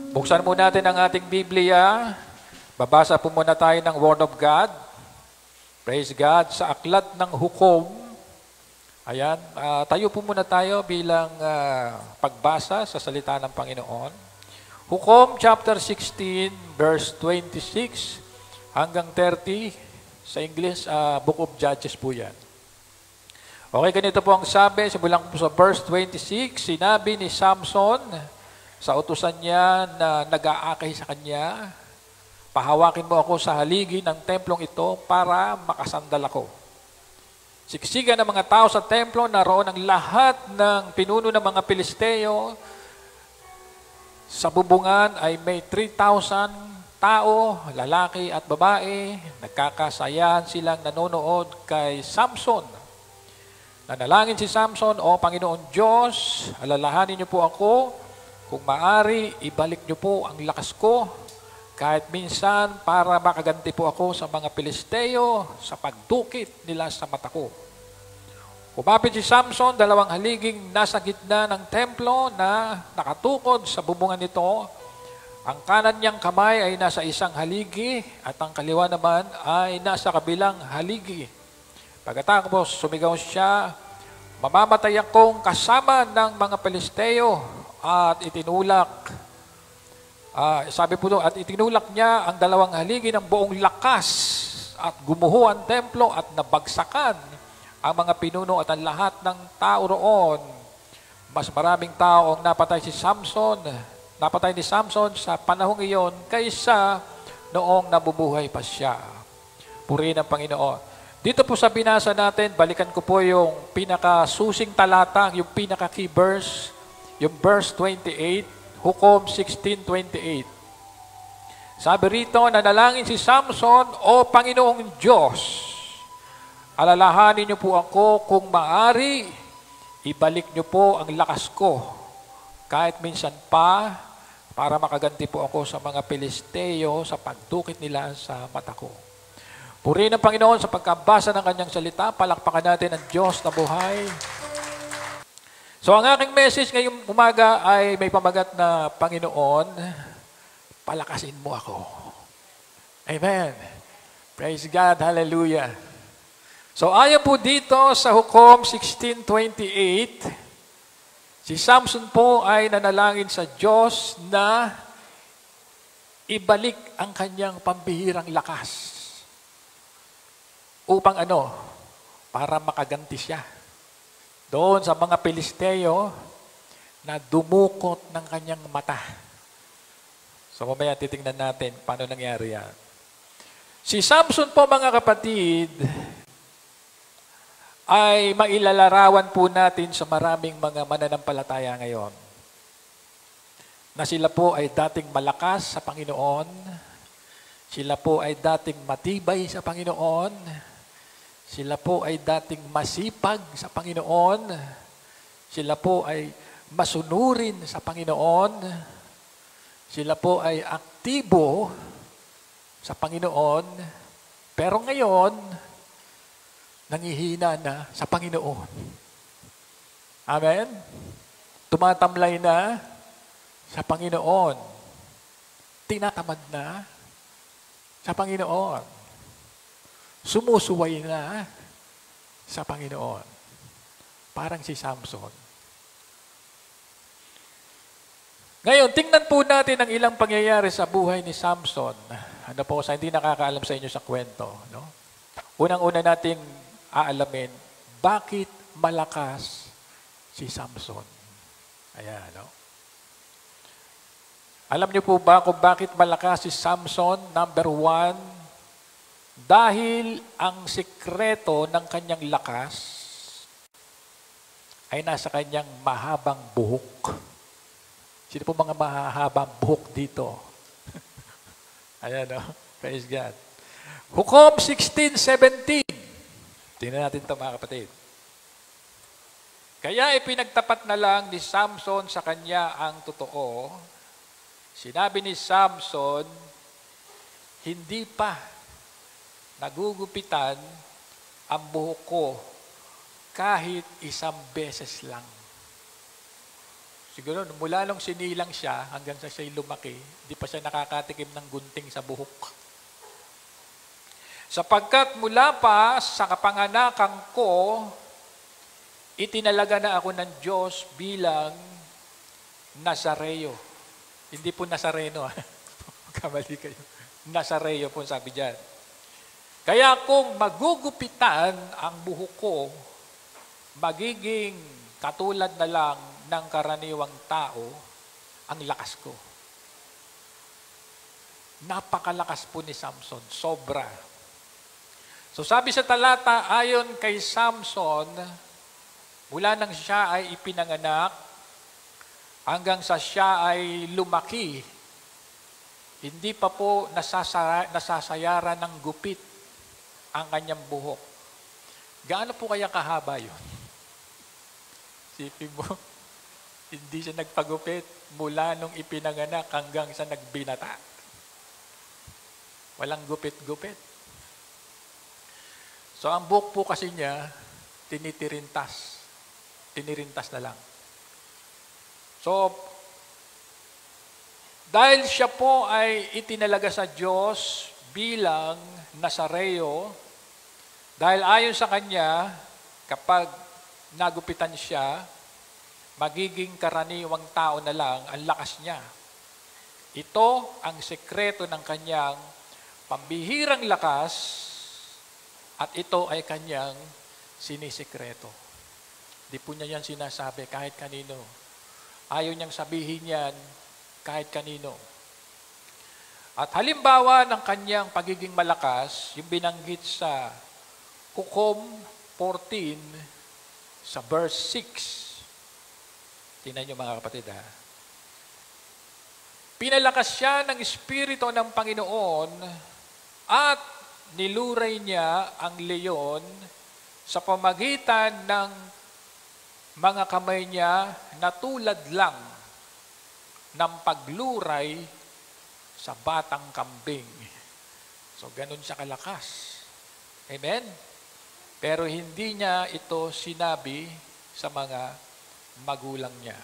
Buksan muna natin ang ating Biblia. Babasa po muna tayo ng Word of God. Praise God. Sa aklat ng hukom. Ayan, tayo po muna tayo bilang pagbasa sa salita ng Panginoon. Hukom chapter 16, verse 26 hanggang 30. Sa English, Book of Judges po yan. Okay, ganito po ang sabi. Simulan po sa verse 26. Sinabi ni Samson sa utusan niya na nag-aakay sa kanya, pahawakin mo ako sa haligi ng templong ito para makasandal ako. Siksikan ng mga tao sa templo, naroon ang lahat ng pinuno ng mga Pilisteo. Sa bubungan ay may 3,000 tao, lalaki at babae. Nagkakasayahan silang nanonood kay Samson. Nanalangin si Samson, O Panginoon Diyos, alalahanin niyo po ako. Kung maari, ibalik niyo po ang lakas ko kahit minsan para makaganti po ako sa mga Pilisteo sa pagdukit nila sa mata ko. Kumapit si Samson, dalawang haliging nasa gitna ng templo na nakatukod sa bubungan nito. Ang kanan niyang kamay ay nasa isang haligi at ang kaliwa naman ay nasa kabilang haligi. Pagkatapos sumigaw siya, mamamatay akong kasama ng mga Pilisteo. At itinulak, sabi po doon, at itinulak niya ang dalawang haligi ng buong lakas at gumuho ang templo at nabagsakan ang mga pinuno at ang lahat ng tao roon. Mas maraming tao ang napatay ni Samson sa panahong iyon kaysa noong nabubuhay pa siya. Purihin ang Panginoon. Dito po sa binasa natin, balikan ko po yung pinakasusing talata, yung pinaka-key verse, yung verse 28, Hukom 16:28. Sabi rito, nanalangin si Samson, O Panginoong Diyos, alalahanin niyo po ako kung maari, ibalik niyo po ang lakas ko, kahit minsan pa, para makaganti po ako sa mga Pilisteo sa pagdukit nila sa mata ko. Purihin ang Panginoon sa pagkabasa ng kanyang salita, palakpakan natin ang Diyos na buhay. So ang aking message ngayong umaga ay may pamagat na, Panginoon, palakasin mo ako. Amen. Praise God. Hallelujah. So ayon po dito sa Hukom 16:28, si Samson po ay nanalangin sa Diyos na ibalik ang kanyang pambihirang lakas. Upang ano? Para makaganti siya doon sa mga Pilisteo na dumukot ng kanyang mata. So mamaya titingnan natin paano nangyari yan. Si Samson po, mga kapatid, ay mailalarawan po natin sa maraming mga mananampalataya ngayon. Na sila po ay dating malakas sa Panginoon. Sila po ay dating matibay sa Panginoon. Sila po ay dating masipag sa Panginoon. Sila po ay masunurin sa Panginoon. Sila po ay aktibo sa Panginoon. Pero ngayon, nangihina na sa Panginoon. Amen? Tumatamlay na sa Panginoon. Tinatamad na sa Panginoon. Sumusuway na sa Panginoon. Parang si Samson. Ngayon, tingnan po natin ang ilang pangyayari sa buhay ni Samson. Ano po, sa hindi nakakaalam sa inyo sa kwento. No? Unang-una nating aalamin, bakit malakas si Samson? Ayan, no? Alam niyo po ba kung bakit malakas si Samson? Number 1, dahil ang sikreto ng kanyang lakas ay nasa kanyang mahabang buhok. Sino po mga mahabang buhok dito? Ayan, no? Praise God. Hukom 16:17. Tingnan natin ito, mga kapatid. Kaya ipinagtapat na lang ni Samson sa kanya ang totoo. Sinabi ni Samson, hindi pa nagugupitan ang buhok ko kahit isang beses lang. Siguro, mula nung sinilang siya, hanggang sa siya'y lumaki, di pa siya nakakatikim ng gunting sa buhok. Sapagkat mula pa sa kapanganakan ko, itinalaga na ako ng Diyos bilang Nazareo. Hindi po Nazareno. Kamali kayo. Nazareo po sabi dyan. Kaya kung magugupitan ang buhok ko, magiging katulad na lang ng karaniwang tao ang lakas ko. Napakalakas po ni Samson. Sobra. So sabi sa talata, ayon kay Samson, mula nang siya ay ipinanganak, hanggang sa siya ay lumaki, hindi pa po nasasayaran ng gupit ang kanyang buhok. Gaano po kaya kahaba yun? Sipin mo, hindi siya nagpagupit mula nung ipinanganak hanggang sa nagbinata. Walang gupit-gupit. So ang buhok po kasi niya, tinitirintas. Tinirintas na lang. So, dahil siya po ay itinalaga sa Diyos bilang Nazareo, dahil ayon sa kanya, kapag nagupitan siya, magiging karaniwang tao na lang ang lakas niya. Ito ang sekreto ng kanyang pambihirang lakas at ito ay kanyang sinisekreto. Di po niya yan sinasabi kahit kanino. Ayaw niyang sabihin yan kahit kanino. At halimbawa ng kanyang pagiging malakas, yung binanggit sa Hukom 14 sa verse 6. Tingnan niyo mga kapatid ha. Pinalakas siya ng Espiritu ng Panginoon at niluray niya ang leyon sa pamagitan ng mga kamay niya na tulad lang ng pagluray sa batang kambing. So, ganun siya kalakas. Amen? Pero hindi niya ito sinabi sa mga magulang niya.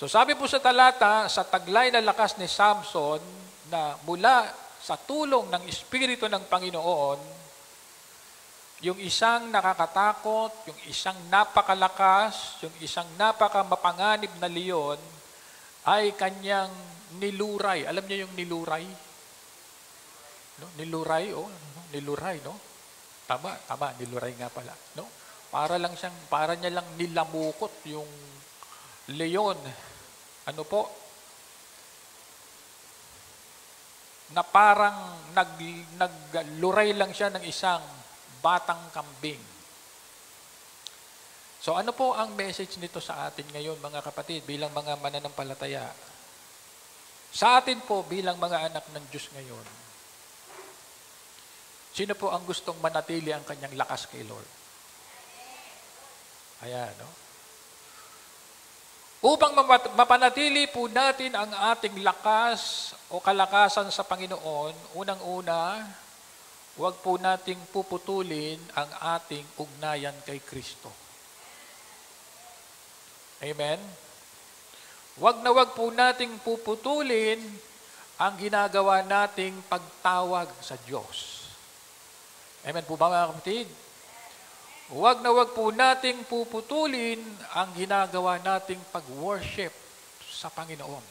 So, sabi po sa talata, sa taglay na lakas ni Samson na mula sa tulong ng Espiritu ng Panginoon, yung isang nakakatakot, yung isang napakalakas, yung isang napakamapanganib na leyon, ay kanyang niluray. Alam niyo yung niluray? No? Niluray, niluray, no? Tama, niluray nga pala, no? Para niya lang nilamukot yung leyon. Ano po? Na parang nagluray lang siya ng isang batang kambing. So ano po ang message nito sa atin ngayon mga kapatid bilang mga mananampalataya? Sa atin po bilang mga anak ng Diyos ngayon, sino po ang gustong manatili ang kanyang lakas kay Lord? Ayan, no? Upang mapanatili po natin ang ating lakas o kalakasan sa Panginoon, unang-una, huwag po nating puputulin ang ating ugnayan kay Kristo. Amen? Huwag po nating puputulin ang ginagawa nating pagtawag sa Diyos. Amen po ba mga kapatid? Huwag po nating puputulin ang ginagawa nating pag-worship sa Panginoon.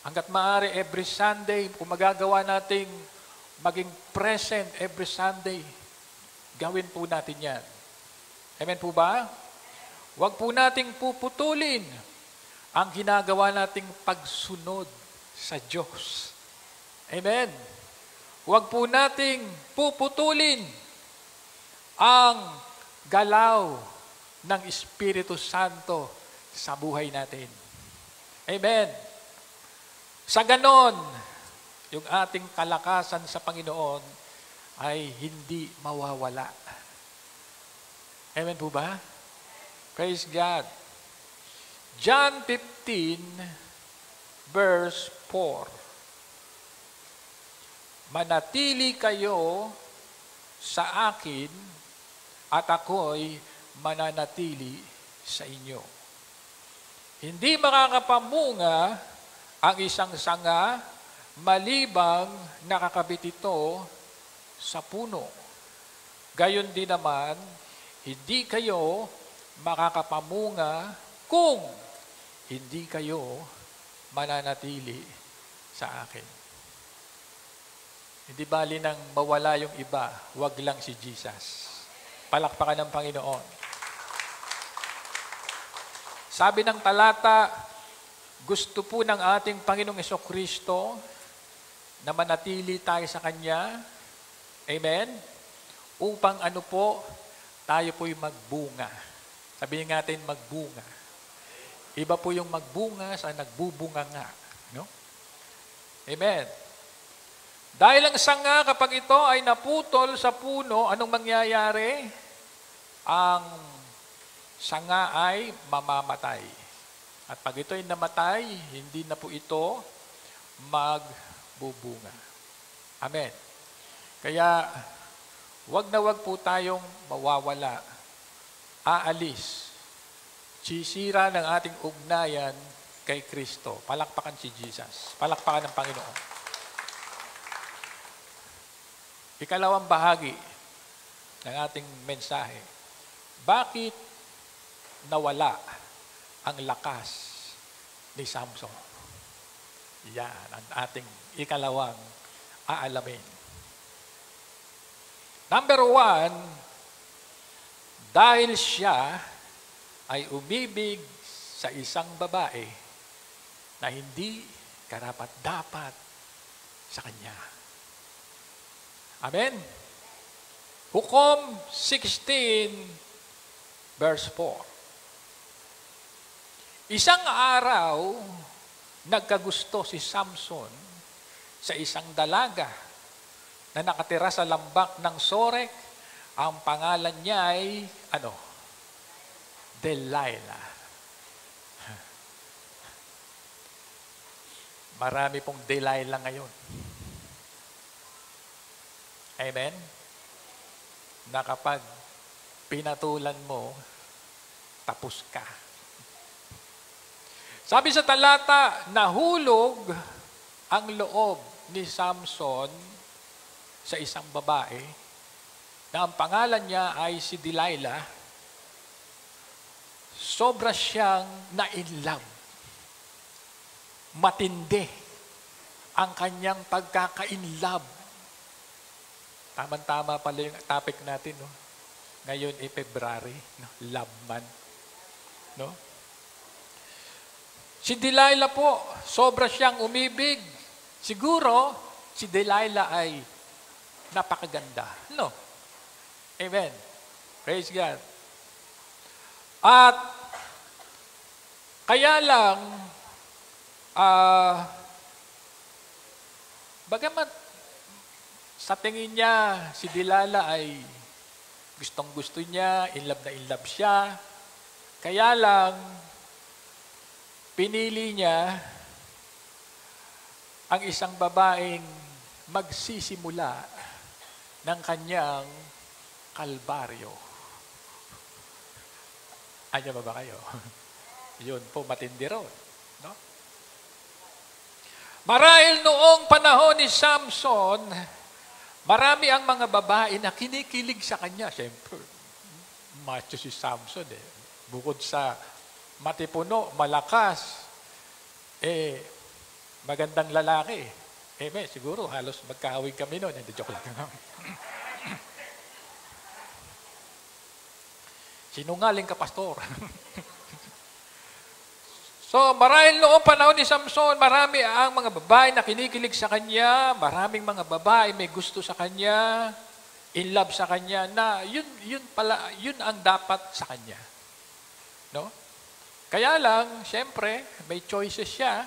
Hanggat maaari, every Sunday, kung magagawa nating maging present every Sunday, gawin po natin yan. Amen po ba? Huwag po nating puputulin ang ginagawa nating pagsunod sa Diyos. Amen. Huwag po nating puputulin ang galaw ng Espiritu Santo sa buhay natin. Amen. Sa ganon, yung ating kalakasan sa Panginoon ay hindi mawawala. Amen po ba? Praise God. John 15, verse 4. Manatili kayo sa akin at ako'y mananatili sa inyo. Hindi makakapamunga ang isang sanga malibang nakakabit ito sa puno. Gayon din naman, hindi kayo makakapamunga kung hindi kayo mananatili sa akin. Hindi bali nang mawala yung iba, wag lang si Jesus. Palakpakan ng Panginoon. Sabi ng talata, gusto po ng ating Panginoong Jesucristo na manatili tayo sa Kanya. Amen? Upang ano po, tayo po'y magbunga. Sabihin natin magbunga. Iba po yung magbunga sa nagbubunga nga. No? Amen. Dahil ang sanga kapag ito ay naputol sa puno, anong mangyayari? Ang sanga ay mamamatay. At pag ito ay namatay, hindi na po ito magbubunga. Amen. Kaya, wag na wag po tayong mawawala. Aalis. Sisira ng ating ugnayan kay Kristo. Palakpakan si Jesus. Palakpakan ng Panginoon. Ikalawang bahagi ng ating mensahe. Bakit nawala ang lakas ni Samson? Yan ang ating ikalawang aalamin. Number 1, dahil siya ay umibig sa isang babae na hindi karapat-dapat sa kanya. Amen? Hukom 16, verse 4. Isang araw, nagkagusto si Samson sa isang dalaga na nakatira sa lambak ng Sorek. Ang pangalan niya ay, Delilah. Marami pong Delilah ngayon. Amen? Na kapag pinatulan mo, tapos ka. Sabi sa talata, nahulog ang loob ni Samson sa isang babae na ang pangalan niya ay si Delilah. Sobra siyang na-inlove. Matindi ang kanyang pagkaka-inlove. Tama-tama pala yung topic natin, no? Ngayon ay February, no? Love month. No? Si Delilah po, sobra siyang umibig. Siguro, si Delilah ay napakaganda. No? Amen. Praise God. At, kaya lang, bagamat sa tingin niya, si Delilah ay gustong-gusto niya, in love siya. Kaya lang, pinili niya ang isang babaeng magsisimula ng kanyang kalbaryo. Anya ba kayo? Yun po, matindi ron. No? Marahil noong panahon ni Samson, marami ang mga babae na kinikilig sa kanya. Siyempre, macho si Samson eh. Bukod sa matipuno, malakas, magandang lalaki. Siguro halos magkahawig kami noon. Hindi, joke lang. Sinungaling ka, pastor. So, marahil noong panahon ni Samson, marami ang mga babae na kinikilig sa kanya, maraming mga babae may gusto sa kanya, in love sa kanya, na yun ang dapat sa kanya. No? Kaya lang, siyempre, may choices siya.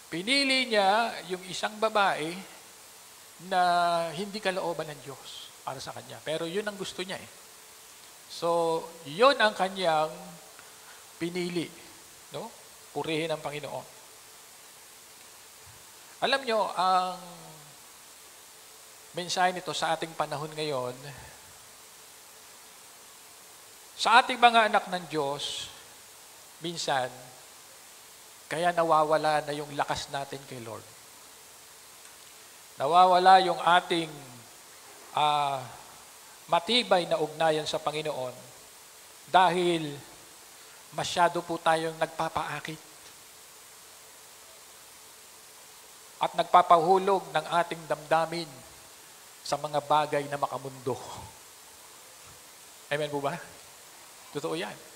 Pinili niya yung isang babae na hindi kalooban ng Diyos para sa kanya. Pero yun ang gusto niya eh. So, yun ang kanyang pinili. No? Purihin ang Panginoon. Alam nyo, ang mensahe nito sa ating panahon ngayon, sa ating mga anak ng Diyos, minsan, Kaya nawawala na yung lakas natin kay Lord. Nawawala yung ating matibay na ugnayan sa Panginoon dahil masyado po tayong nagpapaakit at nagpapahulog ng ating damdamin sa mga bagay na makamundo. Amen po ba? Totoo yan.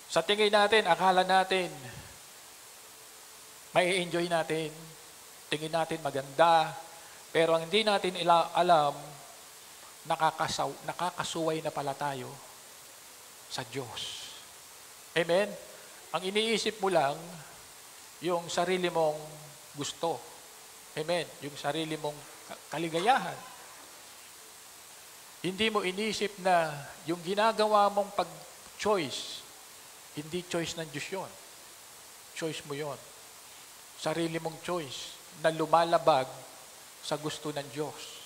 Sa tingin natin, akala natin, may enjoy natin, tingin natin maganda, pero ang hindi natin alam, nakakasuway na pala tayo sa Diyos. Amen? Ang iniisip mo lang, yung sarili mong gusto. Amen? Yung sarili mong kaligayahan. Hindi mo inisip na yung ginagawa mong pag-choice, hindi choice ng Diyos yun. Choice mo yun. Sarili mong choice na lumalabag sa gusto ng Diyos.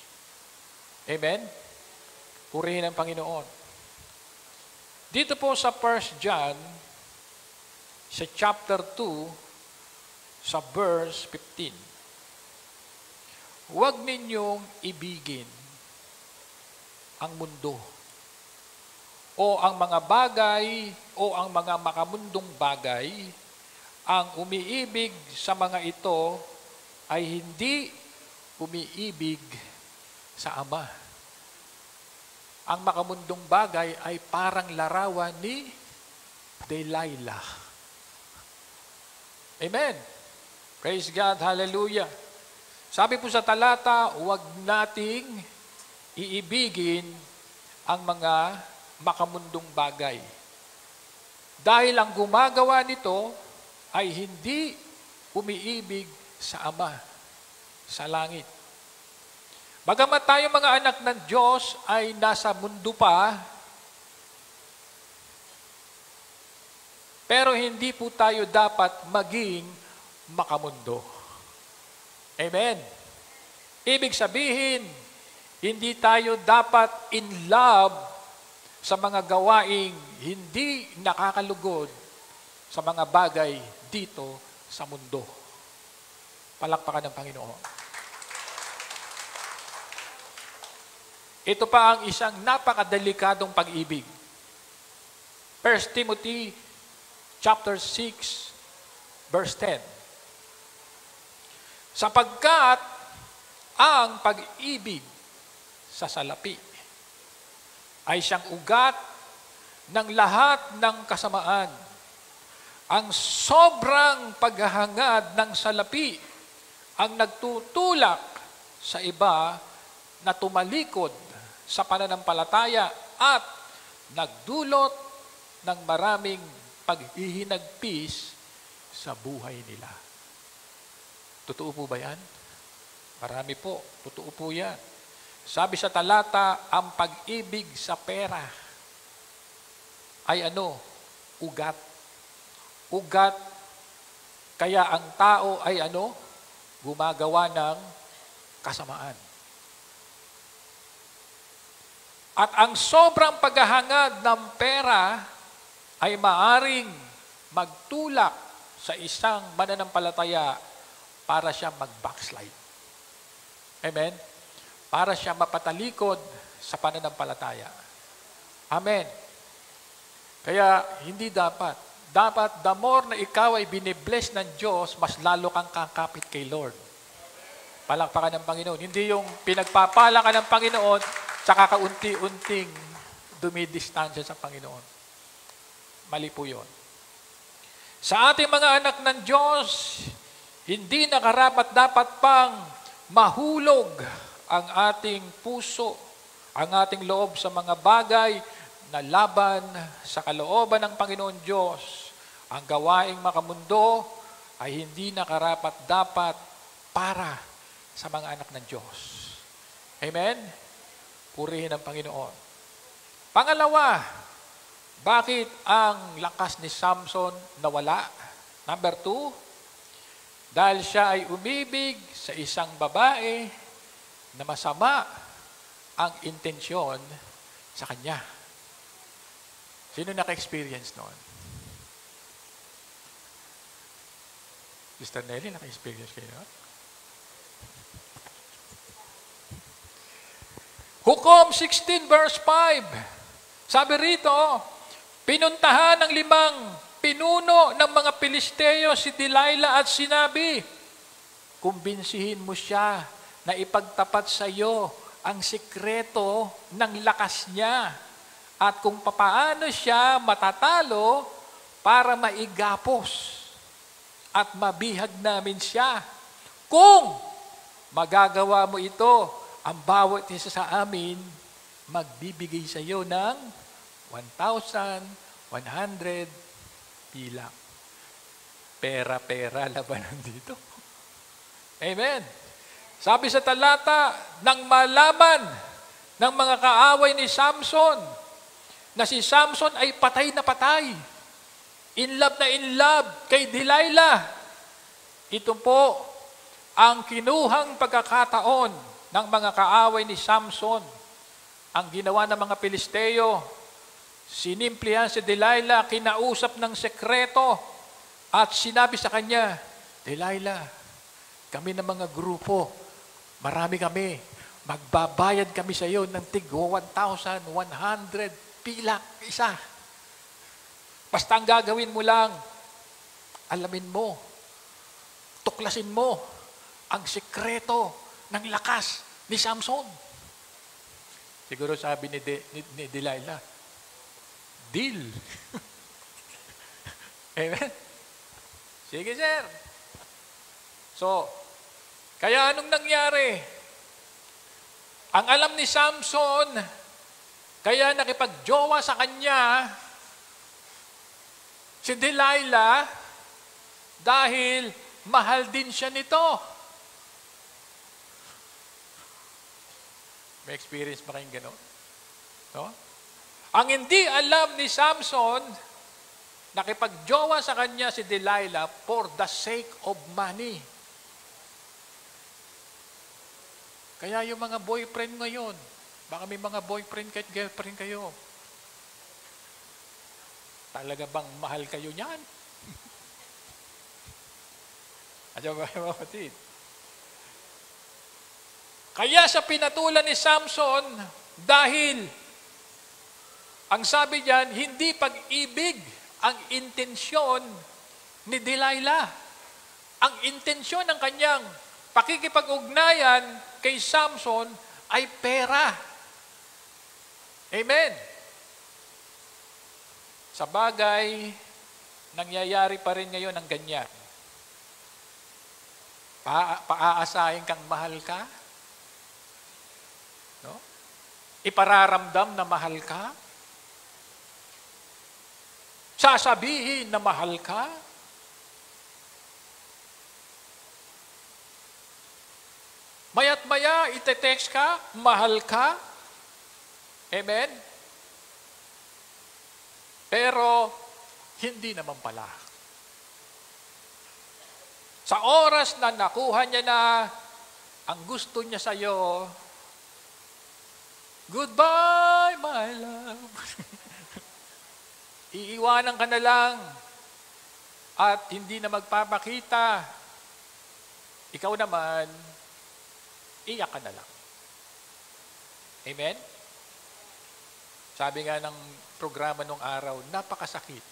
Amen? Purihin ang Panginoon. Dito po sa 1 John, sa chapter 2, sa verse 15. Huwag ninyong ibigin ang mundo o ang mga bagay o ang mga makamundong bagay. Ang umiibig sa mga ito ay hindi umiibig sa Ama. Ang makamundong bagay ay parang larawan ni Delilah. Amen. Praise God. Hallelujah. Sabi po sa talata, huwag nating iibigin ang mga makamundong bagay. Dahil ang gumagawa nito ay hindi umiibig sa Ama, sa langit. Bagamat tayo mga anak ng Diyos ay nasa mundo pa, pero hindi po tayo dapat maging makamundo. Amen. Ibig sabihin, hindi tayo dapat in love sa mga gawaing hindi nakakalugod sa mga bagay dito sa mundo. Palakpakan ng Panginoon. Ito pa ang isang napakadelikadong pag-ibig. 1 Timothy chapter 6 verse 10. Sapagkat ang pag-ibig sa salapi ay siyang ugat ng lahat ng kasamaan. Ang sobrang paghahangad ng salapi ang nagtutulak sa iba na tumalikod sa pananampalataya at nagdulot ng maraming paghihinagpis sa buhay nila. Totoo po ba yan? Marami po. Totoo po yan. Sabi sa talata, ang pag-ibig sa pera ay ugat. Ugat, kaya ang tao ay gumagawa ng kasamaan. At ang sobrang paghahangad ng pera ay maaring magtulak sa isang mananampalataya para siya mag-backslide. Amen? Para siya mapatalikod sa pananampalataya. Amen. Kaya hindi dapat. Dapat the more na ikaw ay binibless ng Diyos, mas lalo kang kakapit kay Lord. Palakpakan ng Panginoon. Hindi yung pinagpapala ka ng Panginoon, tsaka kaunti-unting dumidistansya sa Panginoon. Mali po yun. Sa ating mga anak ng Diyos, hindi nakarapat dapat pang mahulog ang ating puso, ang ating loob sa mga bagay na laban sa kalooban ng Panginoon Diyos. Ang gawaing makamundo ay hindi nakarapat dapat para sa mga anak ng Diyos. Amen? Purihin ang Panginoon. Pangalawa, bakit ang lakas ni Samson nawala? Number 2, dahil siya ay umibig sa isang babae na masama ang intensyon sa kanya. Sino naka-experience noon? Sister Nelly, naka-experience kayo? Hukom 16 verse 5. Sabi rito, pinuntahan ng 5 pinuno ng mga Pilisteo si Delilah at sinabi, kumbinsihin mo siya na ipagtapat sa iyo ang sikreto ng lakas niya at kung papaano siya matatalo para maigapos at mabihag namin siya. Kung magagawa mo ito, ang bawat isa sa amin magbibigay sa iyo ng 1,100 bilang. Pera-pera labanan dito. Amen. Sabi sa talata, nang malaman ng mga kaaway ni Samson na si Samson ay patay na patay, in love kay Delilah, ito po ang kinuhang pagkakataon ng mga kaaway ni Samson. Ang ginawa ng mga Pilisteo, sinimplihan si Delilah, kinausap ng sekreto at sinabi sa kanya, Delilah, kami ng mga grupo, marami kami, magbabayad kami sa iyo ng tig 1,100 pilak isa. Basta ang gagawin mo lang, alamin mo, tuklasin mo ang sekreto ng lakas ni Samson. Siguro sabi ni Delilah, deal. Amen? Sige, sir. So, kaya anong nangyari? Ang alam ni Samson, kaya nakipagjowa sa kanya si Delilah dahil mahal din siya nito. May experience ba kayong gano'n? No? Ang hindi alam ni Samson, nakipagjowa sa kanya si Delilah for the sake of money. Kaya yung mga boyfriend ngayon, baka may mga boyfriend kahit girlfriend kayo, talaga bang mahal kayo niyan? Adyo ba mga kapatid? Kaya sa pinatulan ni Samson, dahil ang sabi diyan, hindi pag-ibig ang intensyon ni Delilah. Ang intensyon ng kanyang pakikipag-ugnayan kay Samson ay pera. Amen. Sa bagay, nangyayari pa rin ngayon ang ganyan. Paaasahin kang mahal ka? No? Ipararamdam na mahal ka? Sasabihin na mahal ka? Maya't maya, ite-text ka, mahal ka? Amen? Pero, hindi naman pala. Sa oras na nakuha niya na ang gusto niya sa'yo, goodbye, my love. Iiwanan ka na lang at hindi na magpapakita. Ikaw naman, iyak ka na lang. Amen? Sabi nga ng programa nung araw, napakasakit,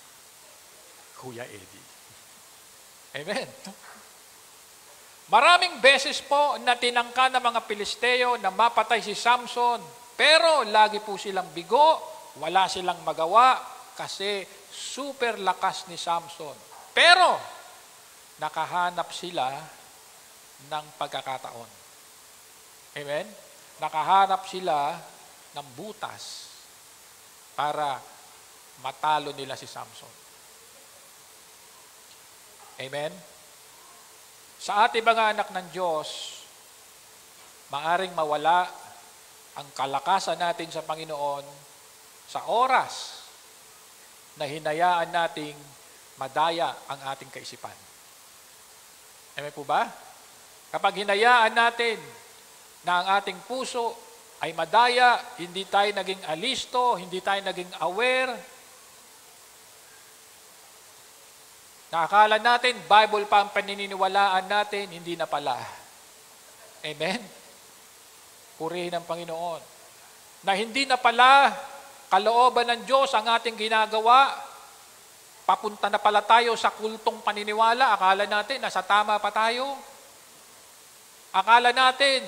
Kuya Eddie. Amen? Maraming beses po na tinangka ng mga Pilisteo na mapatay si Samson, pero lagi po silang bigo, wala silang magawa, kasi super lakas ni Samson. Pero, nakahanap sila ng pagkakataon. Amen? Nakahanap sila ng butas para matalo nila si Samson. Amen? Sa ating mga anak ng Diyos, maaring mawala ang kalakasan natin sa Panginoon sa oras na hinayaan nating madaya ang ating kaisipan. Amen po ba? Kapag hinayaan natin na ang ating puso ay madaya, hindi tayo naging alisto, hindi tayo naging aware, Nakakala natin, Bible pa ang paniniwalaan natin, hindi na pala. Amen? Purihin ang Panginoon. Na hindi na pala kalooban ng Diyos ang ating ginagawa. Papunta na pala tayo sa kultong paniniwala. Akala natin, nasa tama pa tayo. Akala natin,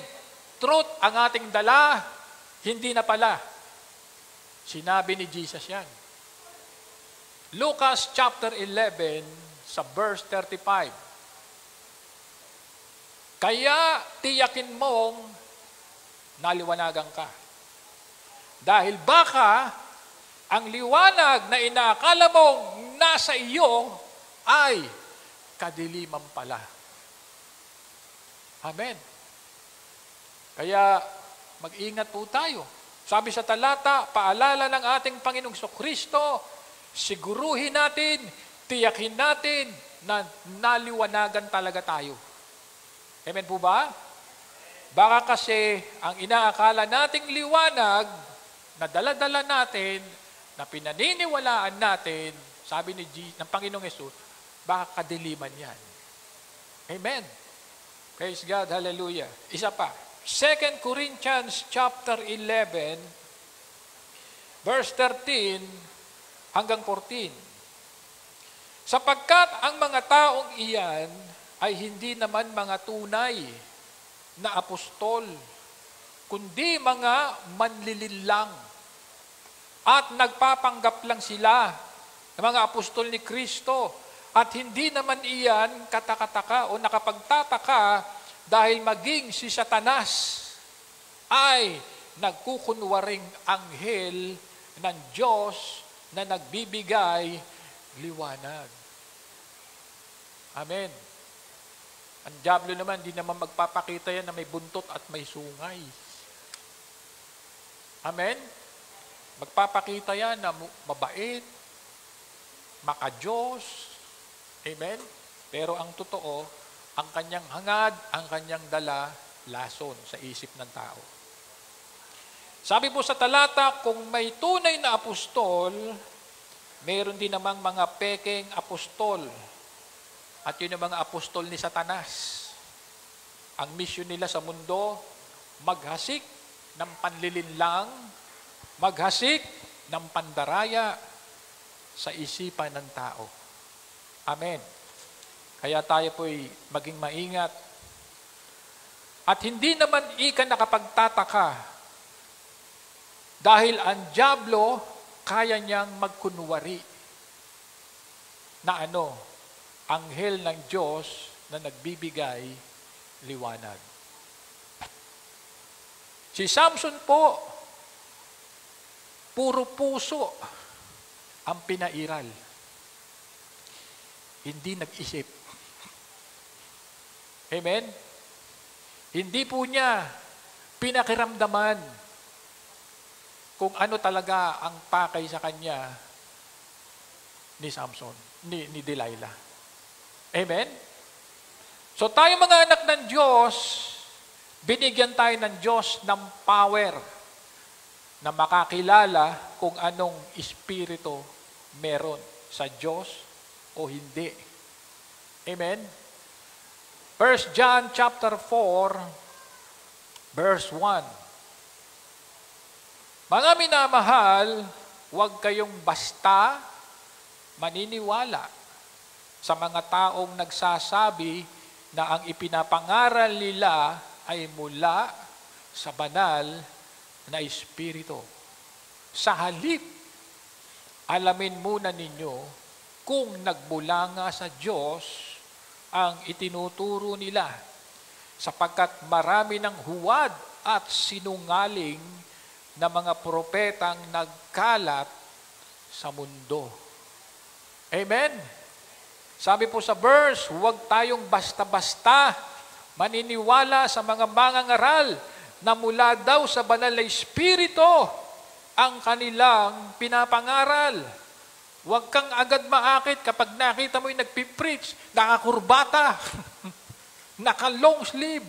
truth ang ating dala. Hindi na pala. Sinabi ni Jesus yan. Lucas chapter 11, sa verse 35. Kaya tiyakin mong naliwanagan ka. Dahil baka ang liwanag na inaakala mong nasa iyo ay kadiliman pala. Amen. Kaya mag-ingat po tayo. Sabi sa talata, paalala ng ating Panginoong Kristo, siguruhin natin, tiyakin natin na naliwanagan talaga tayo. Amen po ba? Baka kasi ang inaakala nating liwanag na dala-dala natin, na pinaniniwalaan natin, sabi ng Panginoong Yesus, baka kadiliman yan. Amen. Praise God, hallelujah. Isa pa, 2 Corinthians chapter 11, verse 13 hanggang 14. Sapagkat ang mga taong iyan ay hindi naman mga tunay na apostol, kundi mga manlilinlang. At nagpapanggap lang sila ng mga apostol ni Kristo. At hindi naman iyan katakataka o nakapagtataka dahil maging si Satanas ay nagkukunwaring anghel ng Diyos na nagbibigay liwanag. Amen. Ang diablo naman, di naman magpapakita yan na may buntot at may sungay. Amen? Magpapakita yan na mabait, makadiyos. Amen? Pero ang totoo, ang kanyang hangad, ang kanyang dala, lason sa isip ng tao. Sabi po sa talata, kung may tunay na apostol, meron din namang mga pekeng apostol. At yun ang mga apostol ni Satanas. Ang mission nila sa mundo, maghasik ng panlilinlang, maghasik ng pandaraya sa isipan ng tao. Amen. Kaya tayo po'y maging maingat. At hindi naman ika nakapagtataka dahil ang diablo kaya niyang magkunwari na anghel ng Diyos na nagbibigay liwanag. Si Samson po, puro puso ang pinairal. Hindi nag-isip. Amen? Hindi po niya pinakiramdaman kung ano talaga ang pakay sa kanya ni Samson, ni Delilah. Amen? So tayo mga anak ng Diyos, binigyan tayo ng Diyos ng power na makakilala kung anong espiritu meron sa Diyos o hindi. Amen? 1 John chapter 4, verse 1. Mga minamahal, huwag kayong basta maniniwala sa mga taong nagsasabi na ang ipinapangaral nila ay mula sa banal na espiritu. Sa halip, alamin muna ninyo kung nagmula nga sa Diyos ang itinuturo nila, sapagkat marami ng huwad at sinungaling na mga propetang nagkalat sa mundo. Amen? Sabi po sa verse, huwag tayong basta-basta maniniwala sa mga mangangaral na mula daw sa banal na espiritu ang kanilang pinapangaral. Huwag kang agad maakit kapag nakita mo yung nagpipreach, nakakurbata, naka-long sleeve,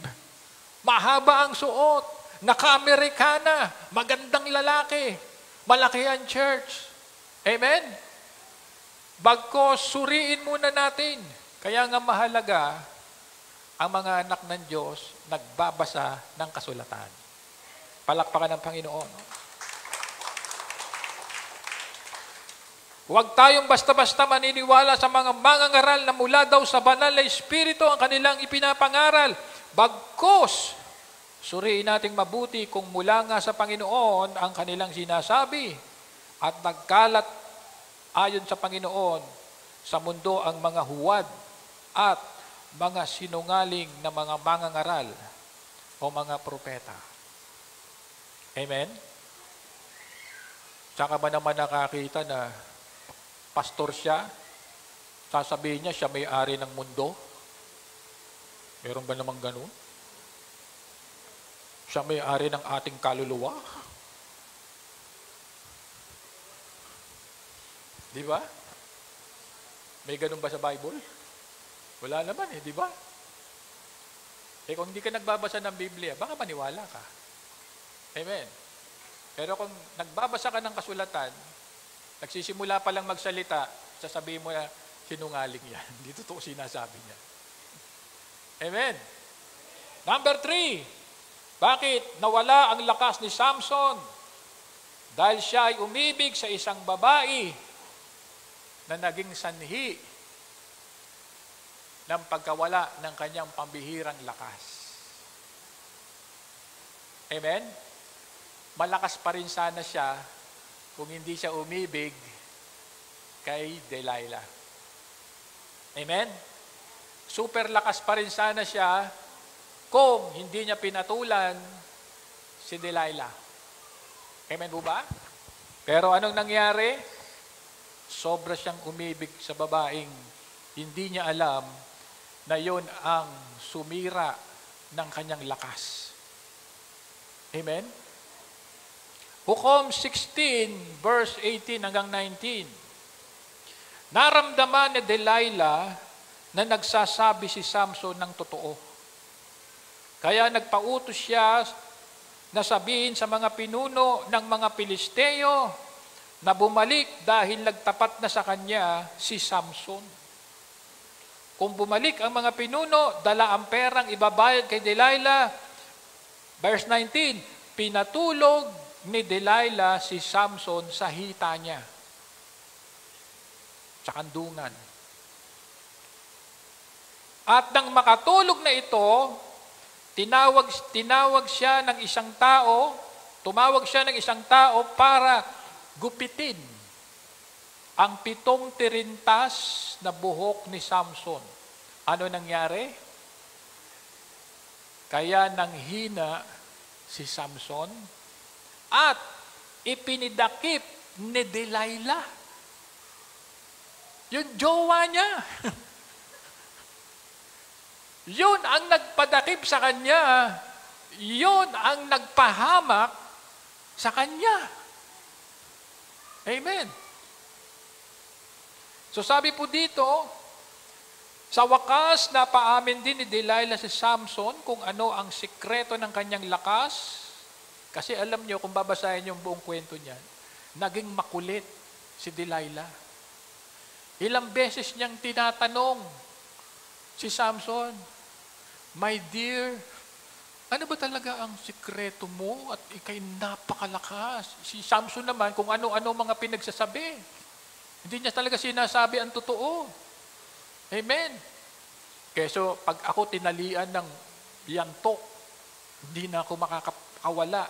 mahaba ang suot, naka-Amerikana, magandang lalaki, malaki ang church. Amen? Bagkos, suriin muna natin. Kaya nga mahalaga, ang mga anak ng Diyos, nagbabasa ng kasulatan. Palakpakan ng Panginoon. Huwag tayong basta-basta maniniwala sa mga mangangaral na mula daw sa banal na Espiritu ang kanilang ipinapangaral. Bagkos, suriin nating mabuti kung mula nga sa Panginoon ang kanilang sinasabi at nagkalat ayon sa Panginoon sa mundo ang mga huwad at mga sinungaling na mga mangangaral o mga propeta. Amen? Tsaka ba naman nakakita na pastor siya, sasabihin niya siya may-ari ng mundo? Meron ba namang ganun? Siya may-ari ng ating kaluluwa? Di ba? May ganun ba sa Bible? Wala naman di ba? Kung hindi ka nagbabasa ng Biblia, baka maniwala ka. Amen. Pero kung nagbabasa ka ng kasulatan, nagsisimula pa lang magsalita, sasabihin mo na sinungaling yan. Hindi totoo sinasabi niya. Amen. Number 3, bakit nawala ang lakas ni Samson? Dahil siya ay umibig sa isang babae na naging sanhi ng pagkawala ng kanyang pambihirang lakas. Amen? Malakas pa rin sana siya kung hindi siya umibig kay Delilah. Amen? Super lakas pa rin sana siya kung hindi niya pinatulan si Delilah. Amen po ba? Pero anong nangyari? Sobra siyang umibig sa babaeng hindi niya alam na yon ang sumira ng kanyang lakas. Amen? Hukom 16, verse 18 hanggang 19. Naramdaman ni Delilah na nagsasabi si Samson ng totoo. Kaya nagpautos siya na sabihin sa mga pinuno ng mga Pilisteo na bumalik dahil nagtapat na sa kanya si Samson. Kung bumalik ang mga pinuno, dala ang perang ibabayad kay Delilah. Verse 19, pinatulog ni Delilah si Samson sa hita niya, sa kandungan. At nang makatulog na ito, tumawag siya ng isang tao para gupitin ang 7 tirintas na buhok ni Samson. Ano nangyari? Kaya nanghina si Samson at ipinidakip ni Delilah. Yung jowa niya. Yun ang nagpadakip sa kanya. Yun ang nagpahamak sa kanya. Amen. So sabi po dito, sa wakas napaamin din ni Delilah si Samson kung ano ang sikreto ng kanyang lakas. Kasi alam niyo, kung babasahin yung buong kwento niya, naging makulit si Delilah. Ilang beses niyang tinatanong si Samson, "My dear, ano ba talaga ang sikreto mo at ikay napakalakas?" Si Samson naman, kung ano-ano mga pinagsasabi. Hindi niya talaga sinasabi ang totoo. Amen. Keso, pag ako tinalian ng yantok, hindi na ako makakawala.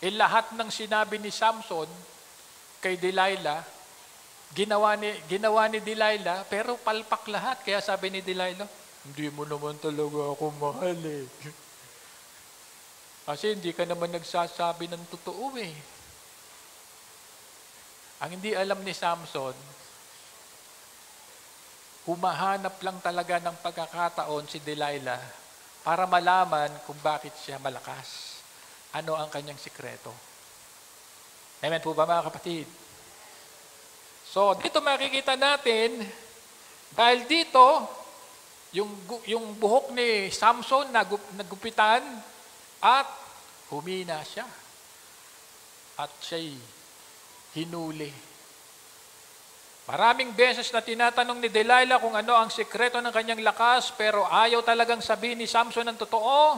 Lahat ng sinabi ni Samson kay Delilah, ginawa ni Delilah, pero palpak lahat. Kaya sabi ni Delilah, "Hindi mo naman talaga ako mahal eh." Kasi hindi ka naman nagsasabi ng totoo eh. Ang hindi alam ni Samson, humahanap lang talaga ng pagkakataon si Delilah para malaman kung bakit siya malakas. Ano ang kanyang sikreto. Amen po ba mga kapatid? So, dito makikita natin, dahil dito, yung buhok ni Samson nagupitan at humina siya. At siya'y hinuli. Maraming beses na tinatanong ni Delilah kung ano ang sikreto ng kanyang lakas, pero ayaw talagang sabihin ni Samson ang totoo.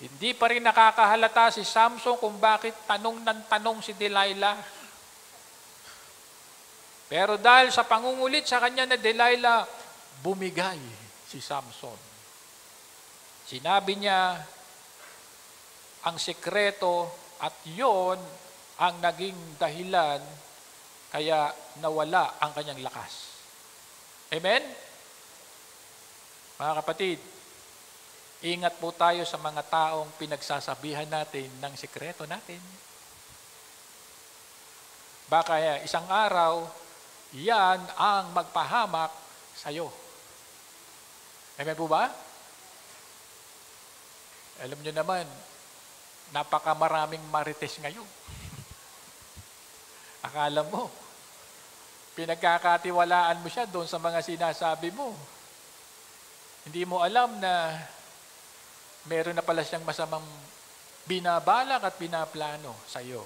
Hindi pa rin nakakahalata si Samson kung bakit tanong ng tanong si Delilah. Pero dahil sa pangungulit sa kanya na Delilah, bumigay si Samson. Sinabi niya ang sikreto at yon ang naging dahilan kaya nawala ang kanyang lakas. Amen? Mga kapatid, ingat po tayo sa mga taong pinagsasabihan natin ng sikreto natin. Baka isang araw, yan ang magpahamak sa'yo. Amen po ba? Alam nyo naman, napakamaraming marites ngayon. Akala mo, pinagkakatiwalaan mo siya doon sa mga sinasabi mo. Hindi mo alam na meron na pala siyang masamang binabalak at binaplano sa iyo.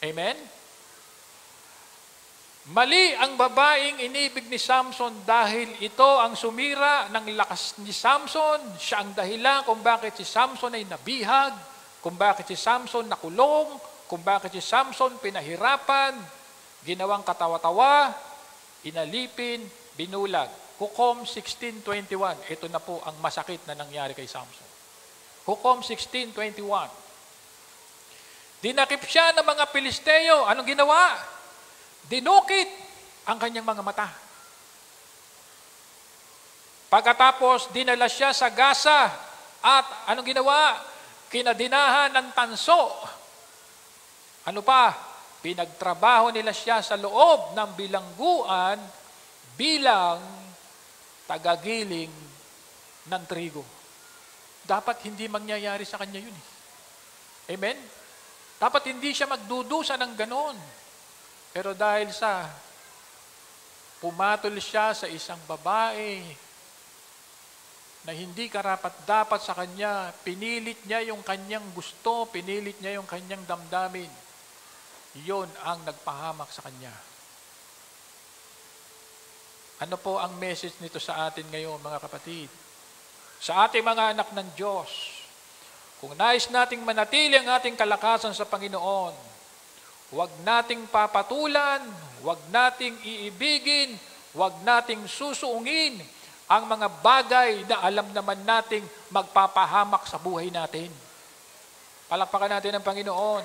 Amen? Mali ang babaeng inibig ni Samson dahil ito ang sumira ng lakas ni Samson. Siya ang dahilan kung bakit si Samson ay nabihag, kung bakit si Samson nakulong, kung bakit si Samson pinahirapan, ginawang katawa-tawa, inalipin, binulag. Hukom 16:21. Ito na po ang masakit na nangyari kay Samson. Hukom 16:21. Dinakip siya ng mga Pilisteo. Anong ginawa? Dinukit ang kanyang mga mata. Pagkatapos, dinala siya sa Gaza. At anong ginawa? Kinadinahan ng tanso. Ano pa? Pinagtrabaho nila siya sa loob ng bilangguan bilang tagagiling ng trigo. Dapat hindi mangyayari sa kanya yun. Amen? Dapat hindi siya magdudusa ng ganon. Pero dahil sa pumatol siya sa isang babae na hindi karapat-dapat sa kanya, pinilit niya yung kanyang gusto, pinilit niya yung kanyang damdamin. Iyon ang nagpahamak sa kanya. Ano po ang message nito sa atin ngayon, mga kapatid? Sa ating mga anak ng Diyos, kung nais nating manatili ang ating kalakasan sa Panginoon, huwag nating papatulan, huwag nating iibigin, huwag nating susuungin ang mga bagay na alam naman nating magpapahamak sa buhay natin. Palakpakan natin ang Panginoon.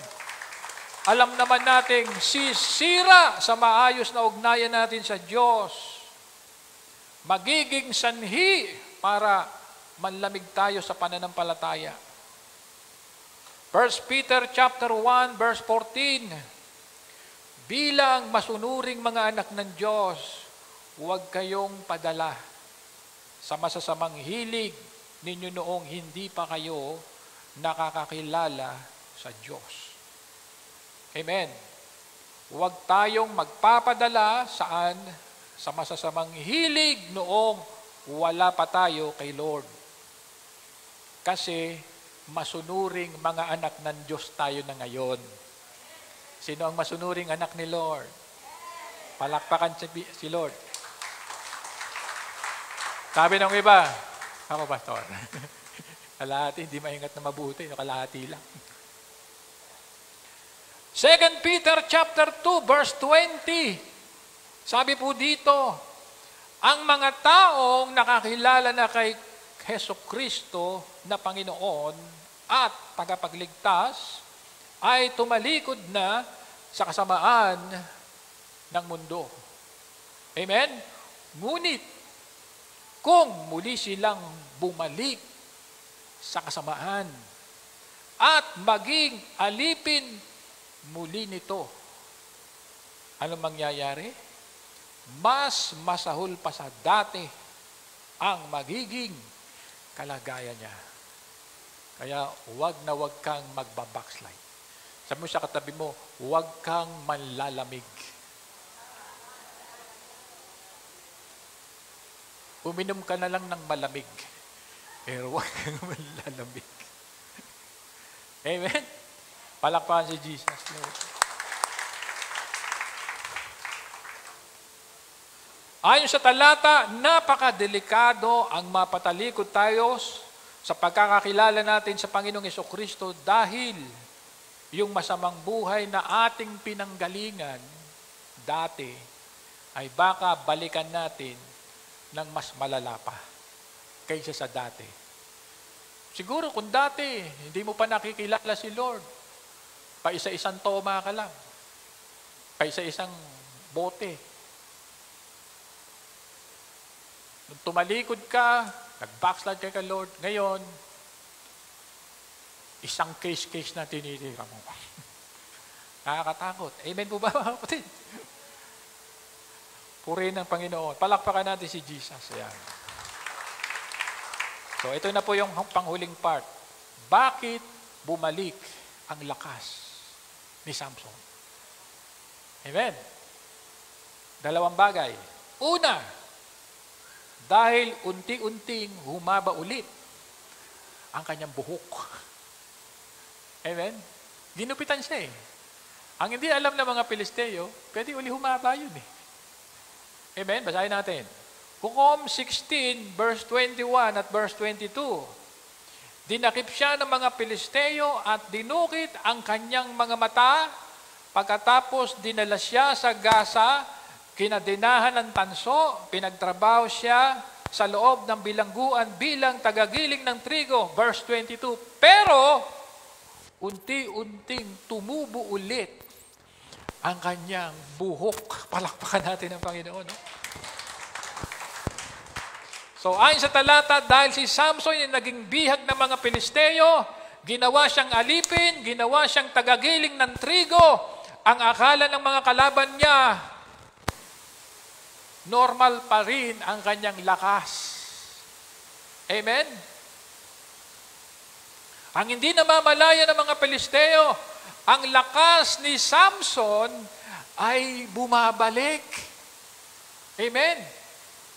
Alam naman nating sisira sa maayos na ugnayan natin sa Diyos. Magiging sanhi para manlamig tayo sa pananampalataya. 1 Peter chapter 1 verse 14. Bilang masunuring mga anak ng Diyos, huwag kayong padala sa masasamang hilig ninyo noong hindi pa kayo nakakakilala sa Diyos. Amen. Huwag tayong magpapadala saan sa masasamang hilig noong wala pa tayo kay Lord. Kasi masunuring mga anak ng Diyos tayo na ngayon. Sino ang masunuring anak ni Lord? Palakpakan si Lord. Sabi ng iba, ako pastor, kalahati, hindi maingat na mabuti, kalahati lang. 2 Peter chapter 2 verse 20. Sabi po dito, ang mga taong nakakilala na kay Jesucristo na Panginoon at tagapagligtas ay tumalikod na sa kasamaan ng mundo. Amen? Ngunit, kung muli silang bumalik sa kasamaan at maging alipin muli nito, ano mangyayari? Mas masahol pa sa dati ang magiging kalagayan niya. Kaya huwag na huwag kang magbabackslide. Sabi mo sa katabi mo, huwag kang manlalamig. Uminom ka na lang ng malamig, pero huwag kang manlalamig. Amen? Palakpakan si Jesus, Lord. Ayon sa talata, napakadelikado ang mapatalikod tayo sa pagkakakilala natin sa Panginoong Jesucristo dahil yung masamang buhay na ating pinanggalingan dati ay baka balikan natin ng mas malala pa kaysa sa dati. Siguro kung dati, hindi mo pa nakikilala si Lord, paisa-isang toma ka lang, paisa-isang bote. Nung tumalikod ka, nag-backslide ka kay Lord, ngayon, isang case-case na tinitira mo. Nakakatakot. Amen po ba, mga kapatid? Purihin ng Panginoon. Palakpakan natin si Jesus. Ayan. So, ito na po yung panghuling part. Bakit bumalik ang lakas ni Samson? Amen. Dalawang bagay. Una, dahil unti-unting humaba ulit ang kanyang buhok. Amen? Ginupitan siya eh. Ang hindi alam ng mga Pilisteo, pwede uli humaba yun eh. Amen? Basahin natin. Hukom 16, verse 21 at verse 22. Dinakip siya ng mga Pilisteo at dinukit ang kanyang mga mata. Pagkatapos dinala siya sa Gaza, kinadinahan ng tanso, pinagtrabaho siya sa loob ng bilangguan bilang tagagiling ng trigo. Verse 22. Pero, unti-unting tumubo ulit ang kanyang buhok. Palakpakan natin ang Panginoon. No? So, ayon sa talata, dahil si Samson ay naging bihag ng mga Pilisteo, ginawa siyang alipin, ginawa siyang tagagiling ng trigo. Ang akala ng mga kalaban niya, normal pa rin ang kanyang lakas. Amen? Ang hindi namamalaya ng mga Pilisteo, ang lakas ni Samson ay bumabalik. Amen?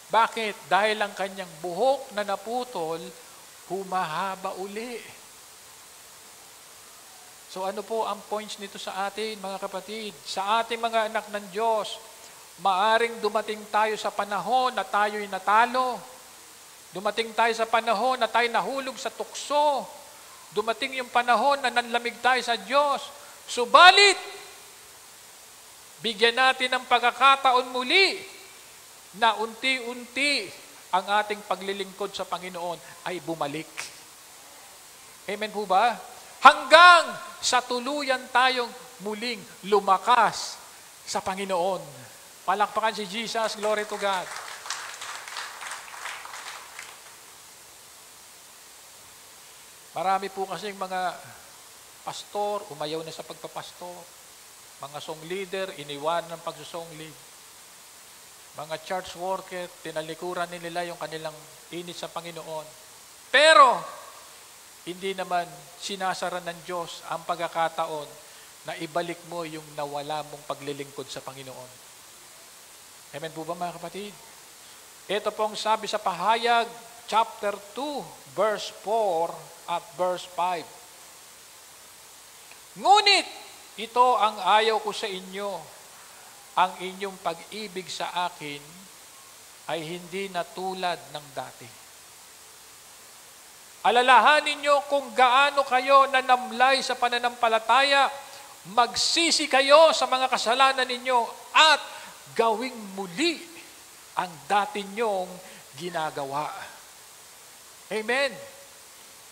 Bakit? Dahil ang kanyang buhok na naputol, humahaba uli. So ano po ang points nito sa atin, mga kapatid? Sa ating mga anak ng Diyos, maaring dumating tayo sa panahon na tayo'y natalo. Dumating tayo sa panahon na tayo nahulog sa tukso. Dumating yung panahon na nanlamig tayo sa Diyos. Subalit, bigyan natin ng pagkakataon muli na unti-unti ang ating paglilingkod sa Panginoon ay bumalik. Amen po ba? Hanggang sa tuluyan tayong muling lumakas sa Panginoon. Palakpakan si Jesus. Glory to God. Marami po kasing mga pastor, umayaw na sa pagpapastor. Mga song leader, iniwan ng pagsusong lead. Mga church worker, tinalikuran nila yung kanilang init sa Panginoon. Pero, hindi naman sinasara ng Diyos ang pagkakataon na ibalik mo yung nawala mong paglilingkod sa Panginoon. Amen po ba, mga kapatid? Ito pong sabi sa Pahayag, chapter 2, verse 4 at verse 5. Ngunit, ito ang ayaw ko sa inyo, ang inyong pag-ibig sa akin ay hindi na tulad ng dati. Alalahanin niyo kung gaano kayo nanamlay sa pananampalataya, magsisi kayo sa mga kasalanan ninyo at gawing muli ang dati niyong ginagawa. Amen.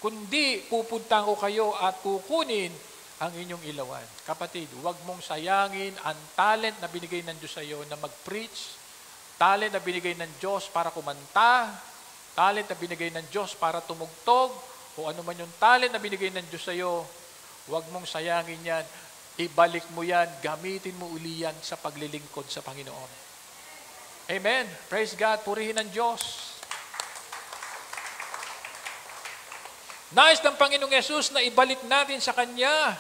Kundi pupuntahan ko kayo at kukunin ang inyong ilawan. Kapatid, huwag mong sayangin ang talent na binigay ng Diyos sa iyo na mag-preach, talent na binigay ng Diyos para kumanta, talent na binigay ng Diyos para tumugtog, o ano man yung talent na binigay ng Diyos sa iyo, huwag mong sayangin yan. Ibalik mo yan, gamitin mo uli yan sa paglilingkod sa Panginoon. Amen. Praise God. Purihin ang Diyos. Nais ng Panginoong Yesus na ibalik natin sa Kanya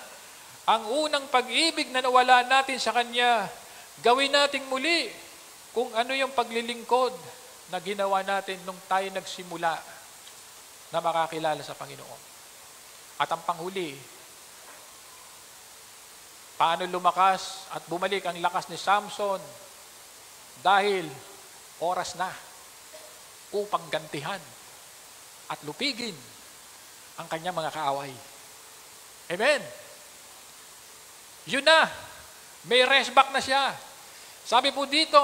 ang unang pag-ibig na nawala natin sa Kanya. Gawin natin muli kung ano yung paglilingkod na ginawa natin nung tayo nagsimula na makakilala sa Panginoon. At ang panghuli, paano lumakas at bumalik ang lakas ni Samson? Dahil oras na upang gantihan at lupigin ang kanyang mga kaaway. Amen? Yun na. May rest back na siya. Sabi po dito,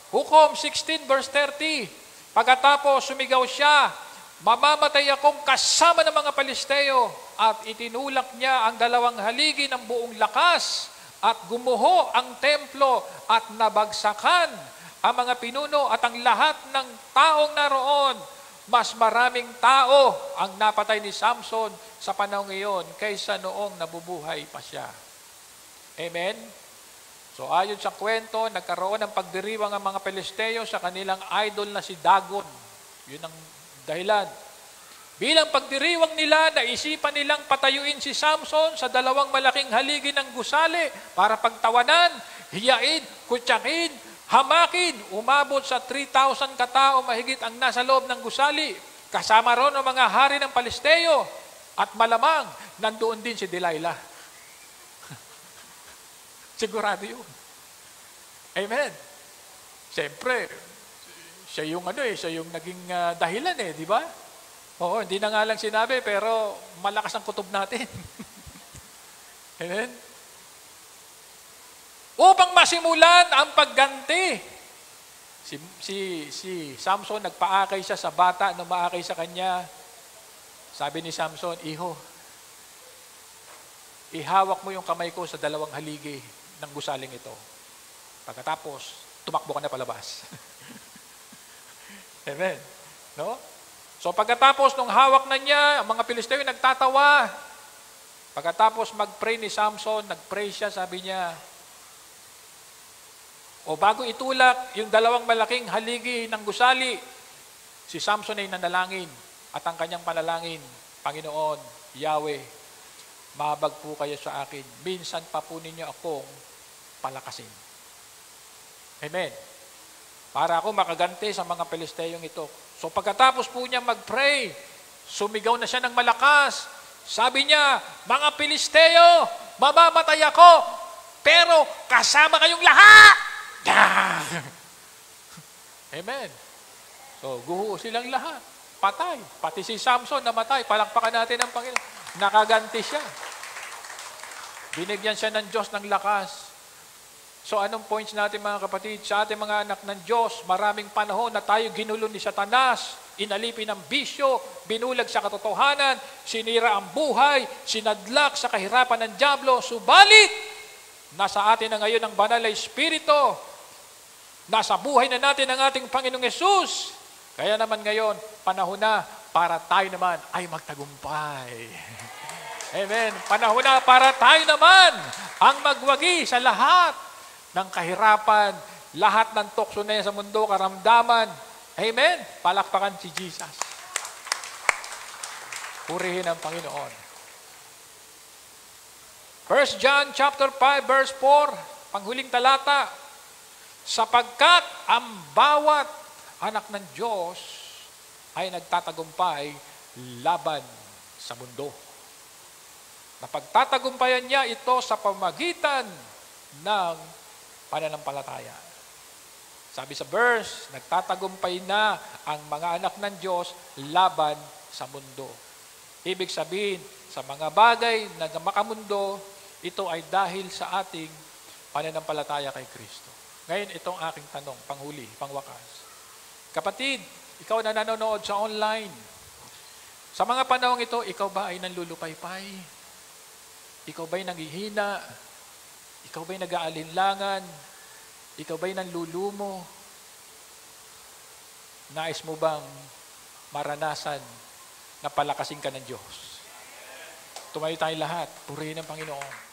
Hukom 16 verse 30, pagkatapos sumigaw siya, mamamatay akong kasama ng mga Palisteo, at itinulak niya ang 2 haligi ng buong lakas at gumuho ang templo at nabagsakan ang mga pinuno at ang lahat ng taong naroon. Mas maraming tao ang napatay ni Samson sa panahon iyon kaysa noong nabubuhay pa siya. Amen? So ayon sa kwento, nagkaroon ng pagdiriwang ang mga Palisteo sa kanilang idol na si Dagon. Yun ang dahilan. Bilang pagdiriwang nila, naisipan nilang patayuin si Samson sa 2 malaking haligi ng gusali para pagtawanan, hiyain, kutsakin, hamakin. Umabot sa 3,000 katao mahigit ang nasa loob ng gusali. Kasama ron ang mga hari ng Palisteo. At malamang, nandoon din si Delilah. Sigurado yun. Amen. Siyempre, siya yung naging dahilan di ba? Oo, hindi na nga lang sinabi, pero malakas ang kutob natin. Amen? Upang masimulan ang pagganti. Si Samson, nagpaakay siya sa bata na maakay sa kanya. Sabi ni Samson, Iho, ihawak mo yung kamay ko sa 2 haligi ng gusaling ito. Pagkatapos, tumakbo ka na palabas. Amen? No? So pagkatapos nung hawak na niya, ang mga Pilisteo nagtatawa. Pagkatapos mag-pray ni Samson, nag-pray siya, sabi niya, o bago itulak yung 2 malaking haligi ng gusali, si Samson ay nanalangin. At ang kanyang panalangin, Panginoon, Yahweh, mahabag po kayo sa akin. Minsan pa po ninyo akong palakasin. Amen. Para ako makaganti sa mga Pilisteyong ito. So pagkatapos po niya mag-pray, sumigaw na siya ng malakas. Sabi niya, mga Pilisteo, mamamatay ako, pero kasama kayong lahat. Amen. So guho silang lahat. Patay. Pati si Samson namatay. Palakpakan natin ang Panginoon. Nakaganti siya. Binigyan siya ng Diyos ng lakas. So anong points natin mga kapatid? Sa ating mga anak ng Diyos, maraming panahon na tayo ginulo ni Satanas, inalipin ng bisyo, binulag sa katotohanan, sinira ang buhay, sinadlak sa kahirapan ng dyablo. Subalit, nasa atin na ngayon ang banal na Espiritu. Nasa buhay na natin ang ating Panginoong Yesus. Kaya naman ngayon, panahon na para tayo naman ay magtagumpay. Amen. Panahon na para tayo naman ang magwagi sa lahat ng kahirapan, lahat ng tukso na yan sa mundo, karamdaman. Amen. Palakpakan si Jesus. Purihin ang Panginoon. 1 John chapter 5 verse 4, panghuling talata. Sapagkat ang bawat anak ng Diyos ay nagtatagumpay laban sa mundo. Napagtatagumpayan niya ito sa pamagitan ng pananampalataya. Sabi sa verse, nagtatagumpay na ang mga anak ng Diyos laban sa mundo. Ibig sabihin, sa mga bagay na makamundo, ito ay dahil sa ating pananampalataya kay Kristo. Ngayon, itong aking tanong, panghuli, pangwakas. Kapatid, ikaw na nanonood sa online, sa mga panahong ito, ikaw ba ay nanlulupaypay? Ikaw ba'y nanghihina? Ikaw ba'y nag-aalinlangan? Ikaw ba'y nanlulumo? Nais mo bang maranasan na palakasin ka ng Diyos? Tumayo tayo lahat. Purihin ang Panginoon.